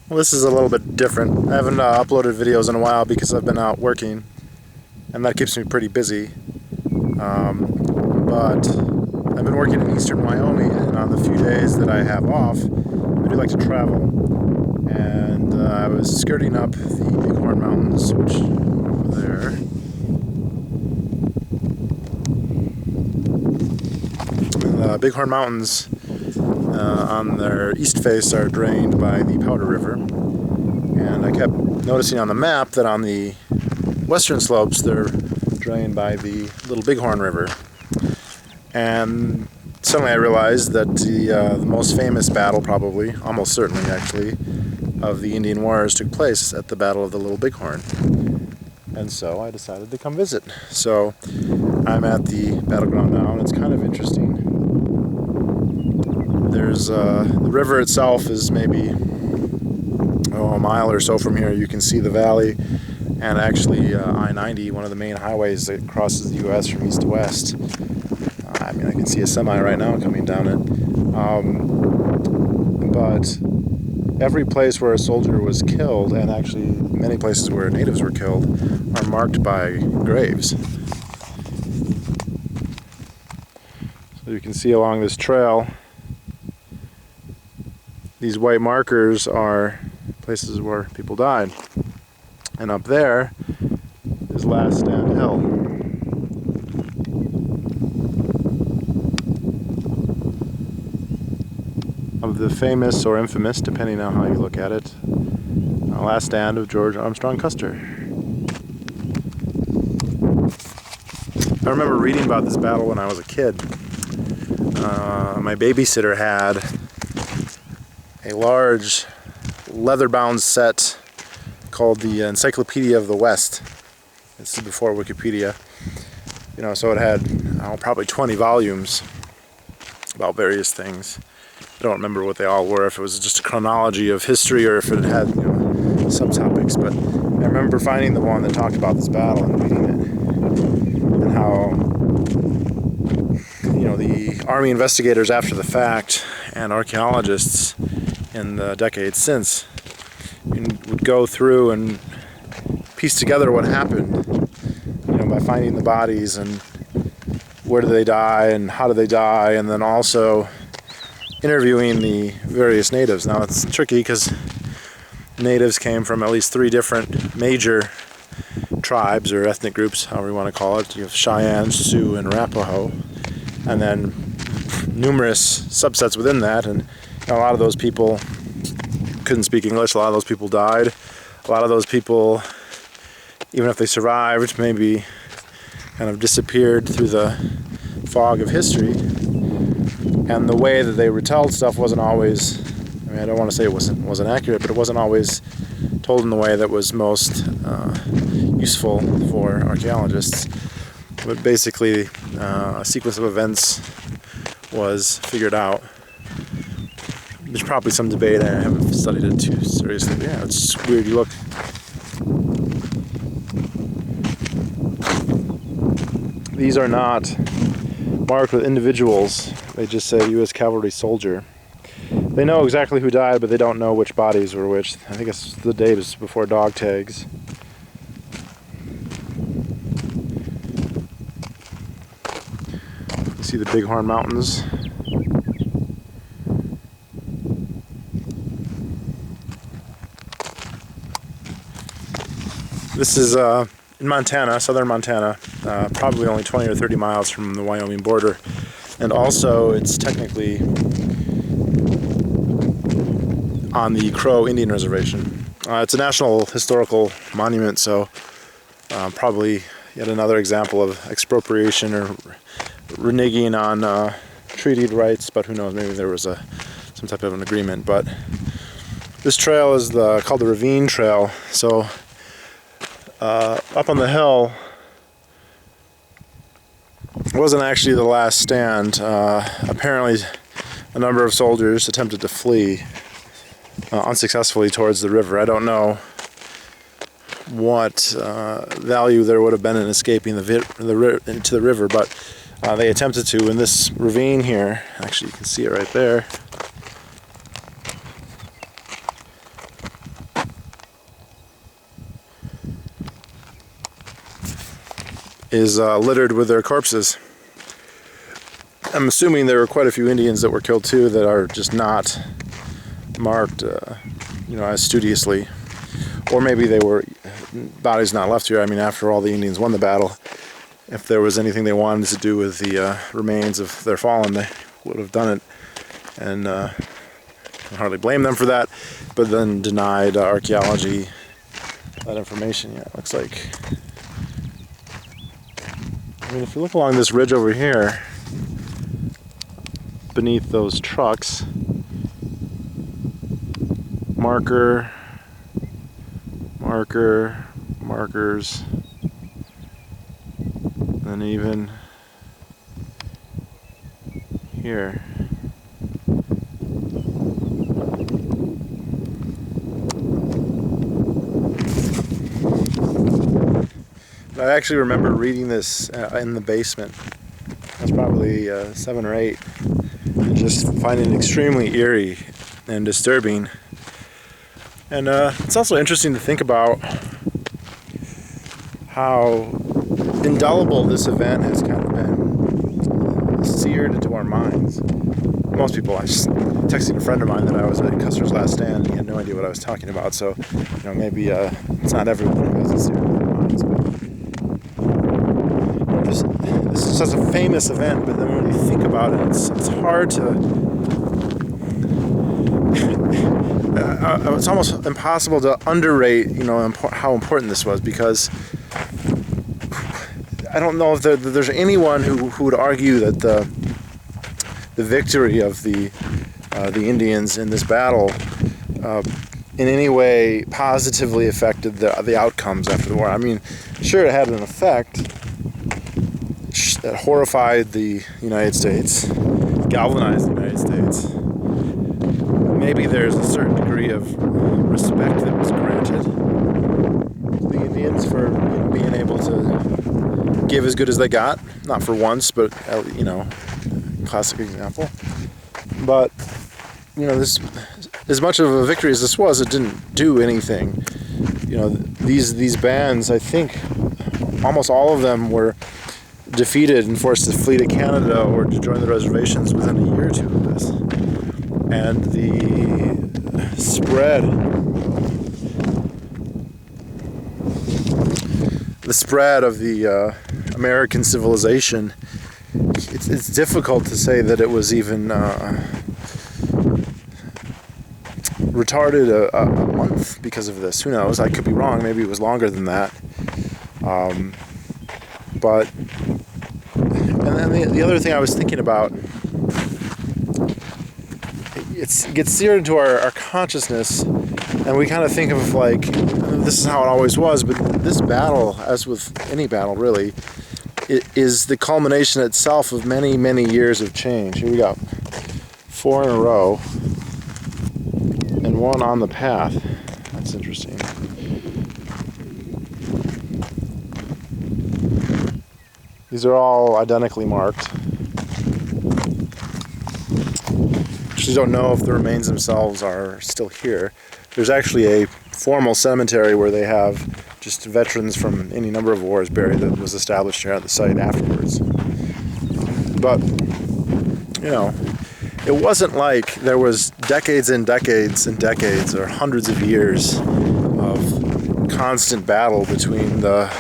Well, this is a little bit different. I haven't uploaded videos in a while because I've been out working, and that keeps me pretty busy. But I've been working in eastern Wyoming, and on the few days that I have off, I do like to travel. And I was skirting up the Bighorn Mountains, which are over there. And the Bighorn Mountains on their east face are drained by the Powder River. And I kept noticing on the map that on the western slopes they're drained by the Little Bighorn River. And suddenly I realized that the most famous battle, probably, almost certainly actually, of the Indian Wars took place at the Battle of the Little Bighorn. And so I decided to come visit. So I'm at the battleground now, and it's kind of interesting. There's the river itself is maybe a mile or so from here. You can see the valley, and actually I-90, one of the main highways that crosses the U.S. from east to west. I mean, I can see a semi right now coming down it. But every place where a soldier was killed, and actually many places where natives were killed, are marked by graves. So you can see along this trail, these white markers are places where people died. And up there is Last Stand Hill. Of the famous or infamous, depending on how you look at it, last stand of George Armstrong Custer. I remember reading about this battle when I was a kid. My babysitter had a large leather-bound set called the Encyclopedia of the West. This is before Wikipedia. You know, so it had probably 20 volumes about various things. I don't remember what they all were, if it was just a chronology of history or if it had, subtopics, but I remember finding the one that talked about this battle and reading it, and how, the Army investigators after the fact and archaeologists in the decades since would go through and piece together what happened, by finding the bodies and where did they die and how did they die, and then also interviewing the various natives. Now it's tricky because natives came from at least 3 different major tribes or ethnic groups, however you want to call it. You have Cheyenne, Sioux, and Arapaho, and then numerous subsets within that, and a lot of those people couldn't speak English. A lot of those people died. A lot of those people, even if they survived, maybe kind of disappeared through the fog of history. And the way that they retelled stuff wasn't always, I don't want to say it wasn't accurate, but it wasn't always told in the way that was most useful for archaeologists. But basically, a sequence of events was figured out. There's probably some debate, I haven't studied it too seriously, but yeah, it's weird. You look. These are not marked with individuals. They just say U.S. cavalry soldier. They know exactly who died, but they don't know which bodies were which. I think it's the date is before dog tags. You see the Bighorn Mountains. This is in Montana, southern Montana, probably only 20 or 30 miles from the Wyoming border. And also, it's technically on the Crow Indian Reservation. It's a National Historical Monument, so probably yet another example of expropriation or reneging on treaty rights, but who knows, maybe there was some type of an agreement. But this trail is called the Ravine Trail, so up on the hill, it wasn't actually the last stand. Apparently, a number of soldiers attempted to flee unsuccessfully towards the river. I don't know what value there would have been in escaping into the river, but they attempted to. In this ravine here, actually you can see it right there, is littered with their corpses. I'm assuming there were quite a few Indians that were killed too that are just not marked, as studiously. Or maybe they were bodies not left here. I mean, after all, the Indians won the battle. If there was anything they wanted to do with the remains of their fallen, they would have done it. And I can hardly blame them for that, but then denied archaeology that information. Yeah, it looks like... I mean, if you look along this ridge over here, beneath those trucks, markers, and even here. I actually remember reading this in the basement. I was probably 7 or 8, and just finding it extremely eerie and disturbing. And it's also interesting to think about how indelible this event has kind of been seared into our minds. Most people, I was texting a friend of mine that I was at Custer's Last Stand, and he had no idea what I was talking about, so maybe it's not everyone who has it seared into their minds. But this is such a famous event, but then when you think about it, it's hard to... it's almost impossible to underrate, how important this was, because I don't know if there's anyone who would argue that the victory of the Indians in this battle in any way positively affected the outcomes after the war. I mean, sure, it had an effect that horrified the United States, galvanized the United States. Maybe there's a certain degree of respect that was granted to the Indians for being able to give as good as they got. Not for once, but classic example. But this, as much of a victory as this was, it didn't do anything. These bands, I think, almost all of them were defeated and forced to flee to Canada or to join the reservations within a year or two of this. And the spread of the American civilization, it's difficult to say that it was even retarded a month because of this. Who knows? I could be wrong. Maybe it was longer than that. But and then the other thing I was thinking about, it gets seared into our consciousness, and we kind of think of like, this is how it always was, but this battle, as with any battle really, it is the culmination itself of many, many years of change. Here we go. 4 in a row, and 1 on the path. That's interesting. These are all identically marked. Actually don't know if the remains themselves are still here. There's actually a formal cemetery where they have just veterans from any number of wars buried that was established here at the site afterwards. But, it wasn't like there was decades and decades and decades or hundreds of years of constant battle between the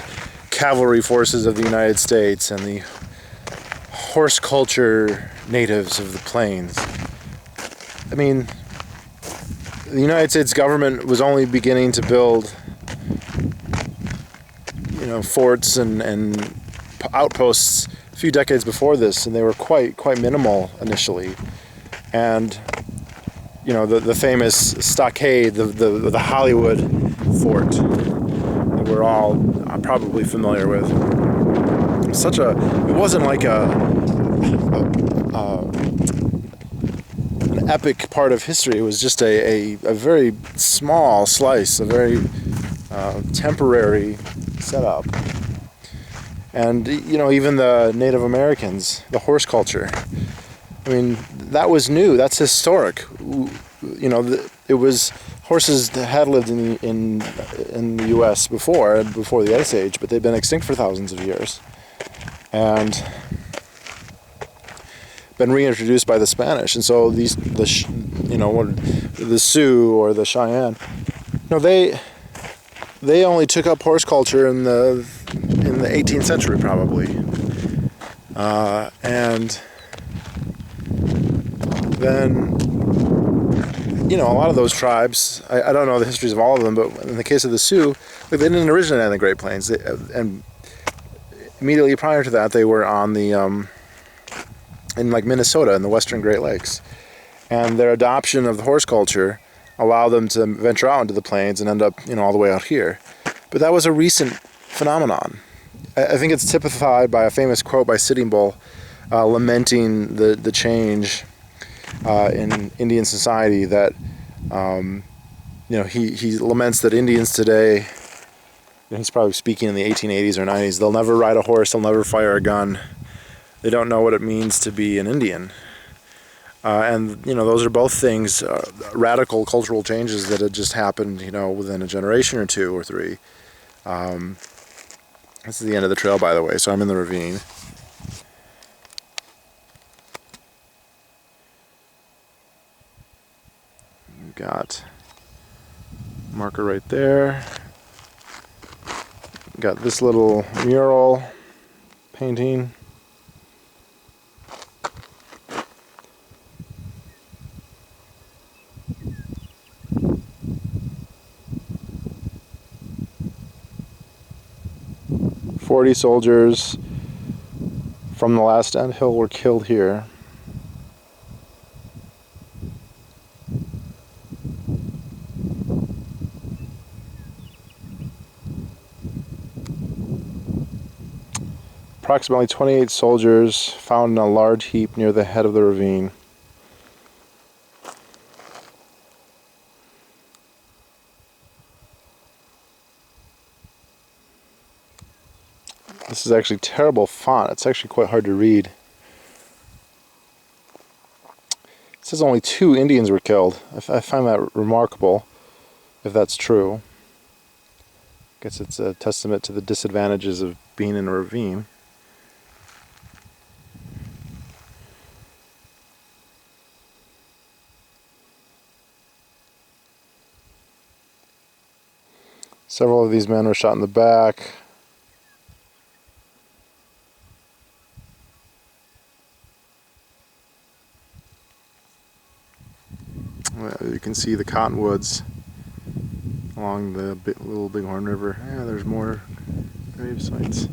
cavalry forces of the United States and the horse culture natives of the plains. I mean, the United States government was only beginning to build, forts and outposts a few decades before this, and they were quite minimal initially. And the famous stockade, the Hollywood fort, that we're all probably familiar with. It wasn't like an epic part of history. It was just a very small slice, a very temporary setup. And even the Native Americans, the horse culture, I mean, that was new. That's historic. It was horses that had lived in the U.S. before the Ice Age, but they'd been extinct for thousands of years. and been reintroduced by the Spanish. And so the Sioux or the Cheyenne, they only took up horse culture in the 18th century probably, and then a lot of those tribes, I don't know the histories of all of them, but in the case of the Sioux, they didn't originate on the Great Plains, and immediately prior to that they were on the in like Minnesota in the Western Great Lakes, and their adoption of the horse culture allowed them to venture out into the plains and end up all the way out here. But that was a recent phenomenon. I think it's typified by a famous quote by Sitting Bull lamenting the change in Indian society, that he laments that Indians today, he's probably speaking in the 1880s or 90s, they'll never ride a horse, they'll never fire a gun, they don't know what it means to be an Indian. And those are both things, radical cultural changes that had just happened within a generation or two or three. This is the end of the trail, by the way, so I'm in the ravine. We've got marker right there. Got this little mural painting. "40 soldiers from the last ant hill were killed here." Approximately 28 soldiers found in a large heap near the head of the ravine. This is actually terrible font. It's actually quite hard to read. It says only 2 Indians were killed. I find that remarkable, if that's true. I guess it's a testament to the disadvantages of being in a ravine. Several of these men were shot in the back. You can see the cottonwoods along the Little Bighorn River. Yeah, there's more grave sites.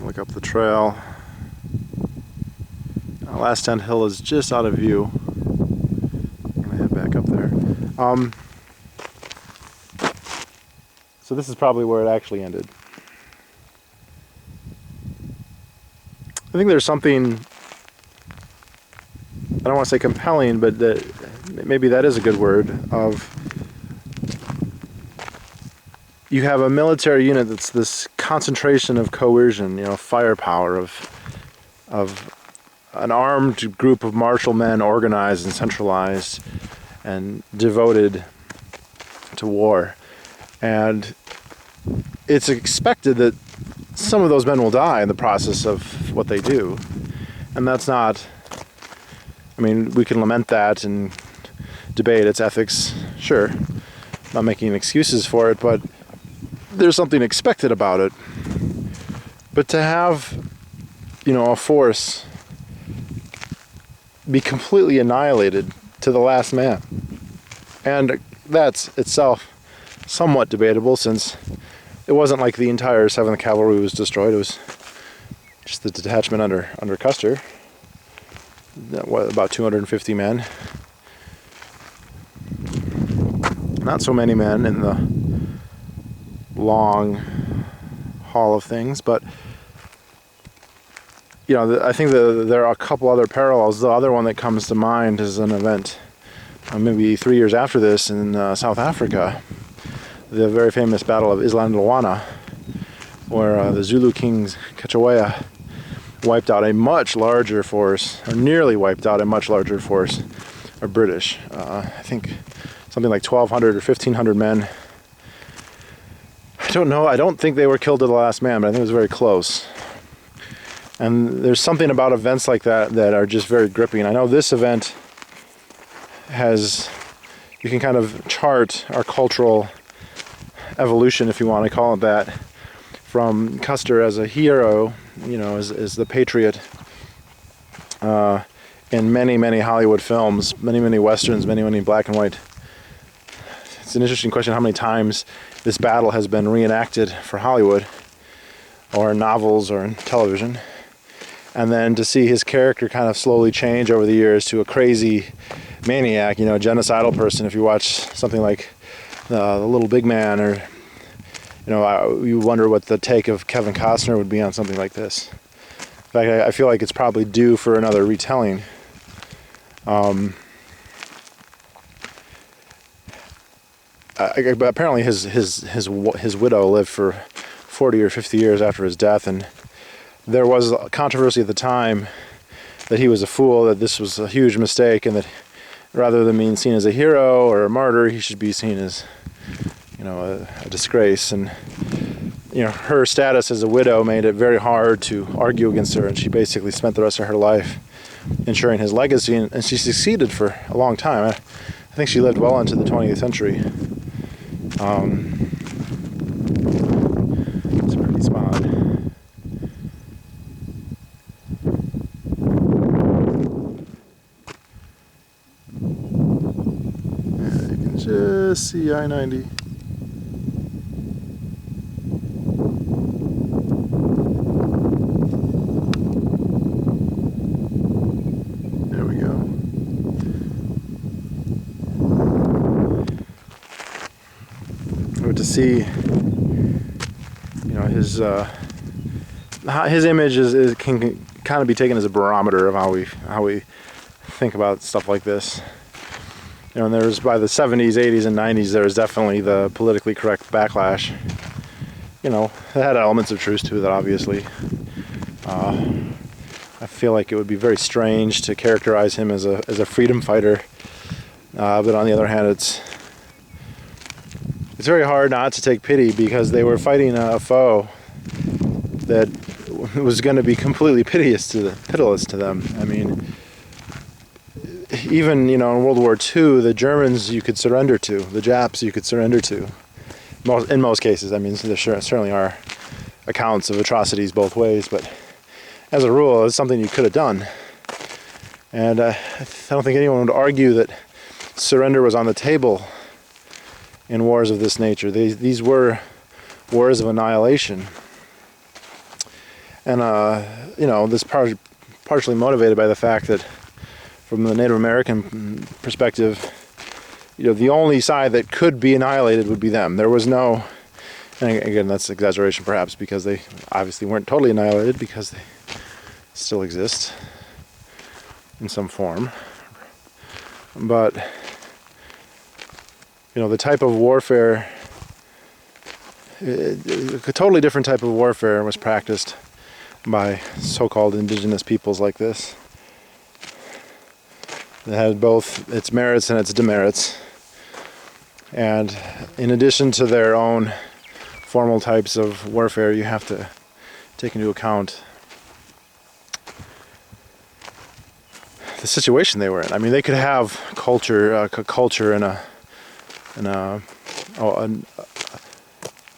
Look up the trail. Last Tent Hill is just out of view. I'm gonna head back up there. So this is probably where it actually ended. I think there's something, I don't want to say compelling, but maybe that is a good word, of you have a military unit that's this concentration of coercion, firepower, of an armed group of martial men organized and centralized and devoted to war. And it's expected that some of those men will die in the process of what they do. And that's not, we can lament that and debate its ethics, sure. Not making excuses for it, but there's something expected about it. But to have, a force be completely annihilated to the last man, and that's itself somewhat debatable, since it wasn't like the entire 7th Cavalry was destroyed. It was just the detachment under Custer, about 250 men. Not so many men in the long haul of things, but I think there are a couple other parallels. The other one that comes to mind is an event maybe 3 years after this in South Africa, the very famous Battle of Island Luana, where the Zulu kings Kachawea wiped out a much larger force, or nearly wiped out a much larger force of British. I think something like 1,200 or 1,500 men don't know. I don't think they were killed to the last man, but I think it was very close. And there's something about events like that that are just very gripping. I know this event has, you can kind of chart our cultural evolution, if you want to call it that, from Custer as a hero, you know, as the patriot in many, many Hollywood films, many, many westerns, many, many black and white. It's an interesting question how many times this battle has been reenacted for Hollywood, or in novels, or in television. And then to see his character kind of slowly change over the years to a crazy maniac, you know, a genocidal person. If you watch something like The Little Big Man, or, you know, you wonder what the take of Kevin Costner would be on something like this. In fact, I feel like it's probably due for another retelling. But apparently his widow lived for 40 or 50 years after his death, and there was a controversy at the time that he was a fool, that this was a huge mistake, and that rather than being seen as a hero or a martyr, he should be seen as, you know, a disgrace. And, you know, her status as a widow made it very hard to argue against her, and she basically spent the rest of her life ensuring his legacy, and she succeeded for a long time. I think she lived well into the 20th century. It's a pretty spot. Yeah, you can just see I-90. There we go. To see, you know, his image can kind of be taken as a barometer of how we think about stuff like this. You know, and there was, by the 70s, 80s, and 90s, there was definitely the politically correct backlash. You know, it had elements of truth to that, obviously. I feel like it would be very strange to characterize him as a freedom fighter, but on the other hand, it's very hard not to take pity, because they were fighting a foe that was going to be completely pitiless to them. I mean, even, you know, in World War II, the Germans you could surrender to, the Japs you could surrender to. In most cases, I mean, there certainly are accounts of atrocities both ways, but as a rule, it's something you could have done. And I don't think anyone would argue that surrender was on the table in wars of this nature. These were wars of annihilation. And, you know, this partially motivated by the fact that from the Native American perspective, you know, the only side that could be annihilated would be them. There was no, and again, that's exaggeration perhaps, because they obviously weren't totally annihilated, because they still exist in some form. But, you know, the type of warfare, a totally different type of warfare was practiced by so-called indigenous peoples like this. It had both its merits and its demerits. And in addition to their own formal types of warfare, you have to take into account the situation they were in. I mean, they could have culture and a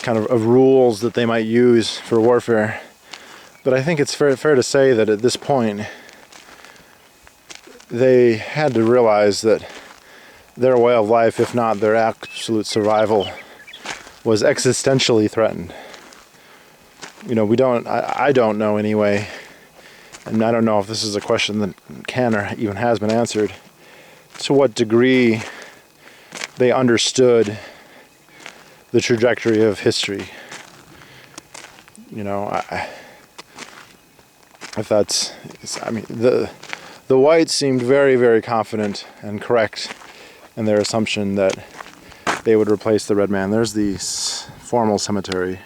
kind of rules that they might use for warfare. But I think it's fair to say that at this point, they had to realize that their way of life, if not their absolute survival, was existentially threatened. You know, I don't know anyway, and I don't know if this is a question that can or even has been answered, to what degree they understood the trajectory of history. You know, if that's, I mean, the whites seemed very, very confident and correct in their assumption that they would replace the red man. There's the formal cemetery,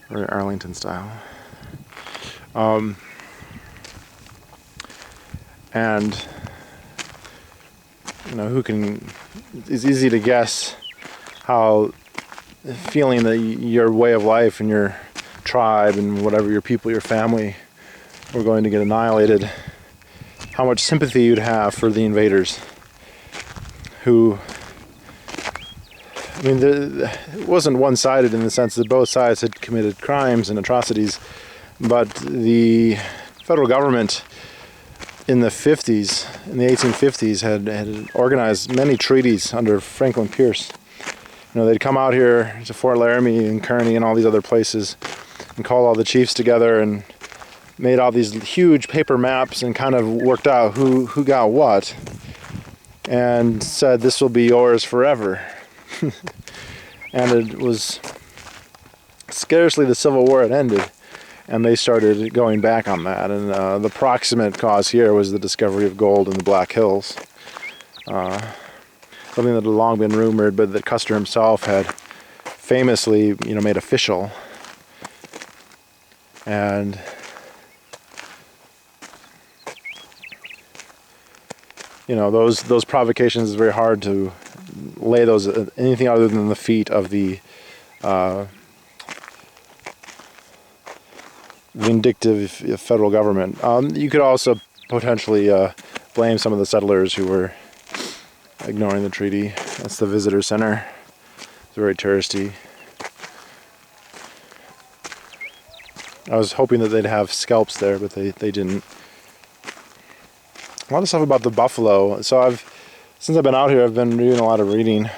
very Arlington style. And, you know, it's easy to guess how feeling that your way of life and your tribe and whatever, your people, your family, were going to get annihilated, how much sympathy you'd have for the invaders who, I mean, it wasn't one-sided in the sense that both sides had committed crimes and atrocities, but the federal government in the 50s, in the 1850s, had organized many treaties under Franklin Pierce. You know, they'd come out here to Fort Laramie and Kearney and all these other places and call all the chiefs together and made all these huge paper maps and kind of worked out who got what and said, this will be yours forever. And it was scarcely the Civil War had ended, and they started going back on that. And the proximate cause here was the discovery of gold in the Black Hills. Something that had long been rumored, but that Custer himself had famously, made official. And those provocations is very hard to lay those anything other than the feet of the vindictive federal government. You could also potentially blame some of the settlers who were ignoring the treaty. That's the visitor center. It's very touristy. I was hoping that they'd have scalps there, but they didn't. A lot of stuff about the buffalo. So since I've been out here, I've been doing a lot of reading.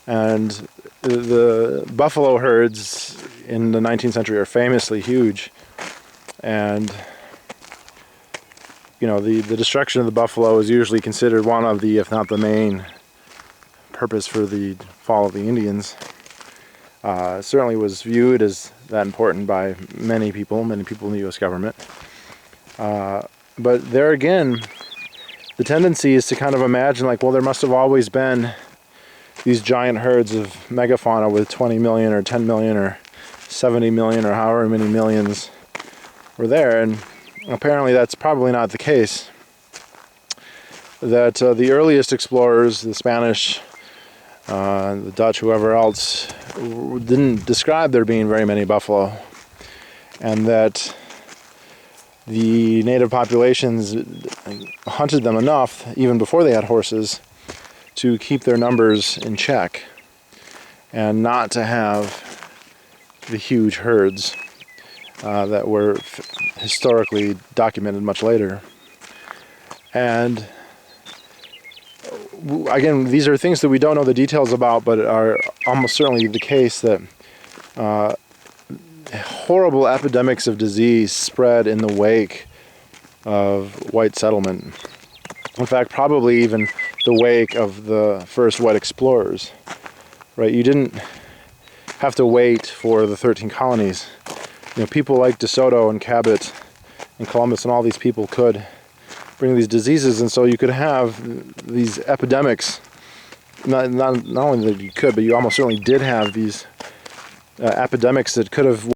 And the buffalo herds in the 19th century are famously huge. And the destruction of the buffalo is usually considered one of the, if not the main, purpose for the fall of the Indians. Certainly was viewed as that important by many people in the U.S. government. But there again, the tendency is to kind of imagine like, well, there must have always been these giant herds of megafauna with 20 million or 10 million or 70 million or however many millions were there. And apparently that's probably not the case. That the earliest explorers, the Spanish, the Dutch, whoever else, didn't describe there being very many buffalo. And that the native populations hunted them enough, even before they had horses, to keep their numbers in check and not to have the huge herds that were historically documented much later. And again, these are things that we don't know the details about, but are almost certainly the case that horrible epidemics of disease spread in the wake of white settlement. In fact, probably even the wake of the first white explorers. Right? You didn't have to wait for the 13 colonies. People like DeSoto and Cabot and Columbus and all these people could bring these diseases, and so you could have these epidemics. Not only that you could, but you almost certainly did have these epidemics that could have